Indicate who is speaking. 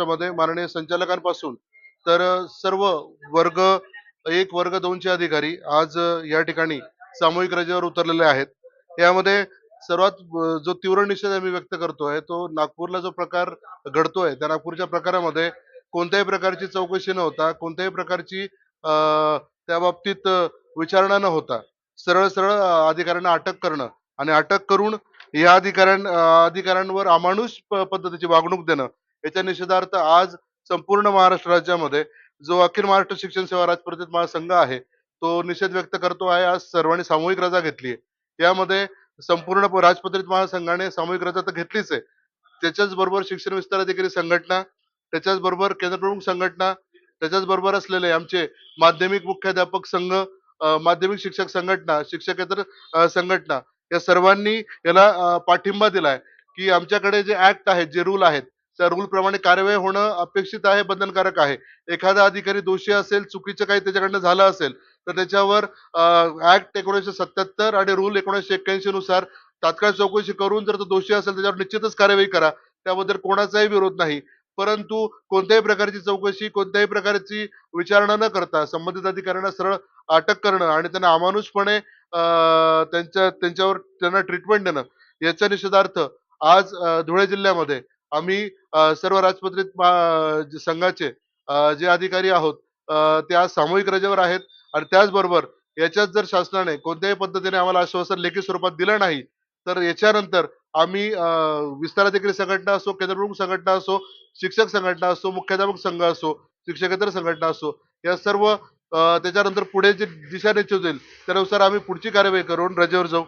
Speaker 1: महाराष्ट्रामध्ये माननीय संचालकांपासून तर सर्व वर्ग 1, वर्ग 2 चे अधिकारी आज या ठिकाणी सामूहिक रजेवर उतरलेले आहेत. यामध्ये सर्वात जो तीव्र निषेध आम्ही व्यक्त करतोय, तो नागपूरला जो प्रकार घडतोय, त्या नागपूरच्या प्रकारामध्ये कोणत्याही प्रकारची चौकशी न होता, कोणत्याही प्रकारची त्या बाबतीत विचारणा न होता, सरळ-सरळ अधिकाऱ्यांना अटक करणं आणि अटक करून या अधिकाऱ्यांवर अमानुष पद्धतीची वागणूक देणं, याच्या निषेधार्थ आज संपूर्ण महाराष्ट्र राज्यामध्ये जो अखिल महाराष्ट्र शिक्षण सेवा राजपत्रित महासंघ आहे, तो निषेध व्यक्त करतो आहे. आज सर्वांनी सामूहिक रजा घेतली आहे. यामध्ये संपूर्ण राजपत्रित महासंघाने सामूहिक रजा तर घेतलीच आहे. त्याच्याच बरोबर शिक्षण विस्तार अधिकारी संघटना, त्याच्याच बरोबर केंद्रप्रमुख संघटना, त्याच्याच बरोबर असलेले आमचे माध्यमिक मुख्याध्यापक संघ, माध्यमिक शिक्षक संघटना, शिक्षकेतर संघटना, या सर्वांनी याला पाठिंबा दिलाय, की आमच्याकडे जे ऍक्ट आहेत, जे रूल आहेत, त्या रूल प्रमाणे कार्यवाही होणं अपेक्षित आहे, बंधनकारक आहे. एखादा अधिकारी दोषी असेल, चुकीचं काही त्याच्याकडनं झालं असेल, तर त्याच्यावर ऍक्ट 1977 आणि रूल 1981 नुसार तात्काळ चौकशी करून जर तो दोषी असेल त्याच्यावर निश्चितच कार्यवाही करा. त्याबद्दल कोणाचाही विरोध नाही. परंतु कोणत्याही प्रकारची चौकशी, कोणत्याही प्रकारची विचारणा न करता संबंधित अधिकाऱ्यांना सरळ अटक करणं आणि त्यांना अमानुषपणे त्यांच्यावर त्यांना ट्रीटमेंट देणं, याच्या निषेधार्थ आज धुळे जिल्ह्यामध्ये आम्ही सर्व राजपत्रित संघाचे जे अधिकारी आहोत, ते आज सामूहिक रजेवर आहेत. आणि त्याचबरोबर याच्यात जर शासनाने कोणत्याही पद्धतीने आम्हाला आश्वासन लेखी स्वरूपात दिलं नाही, तर याच्यानंतर आम्ही विस्तार अधिकारी संघटना असो, केंद्रप्रमुख संघटना असो, शिक्षक संघटना असो, मुख्याध्यापक संघ असो, शिक्षकेतर संघटना असो, या सर्व त्याच्यानंतर पुढे जे दिशानिर्देश होतील त्यानुसार आम्ही पुढची कार्यवाही करून रजेवर जाऊ.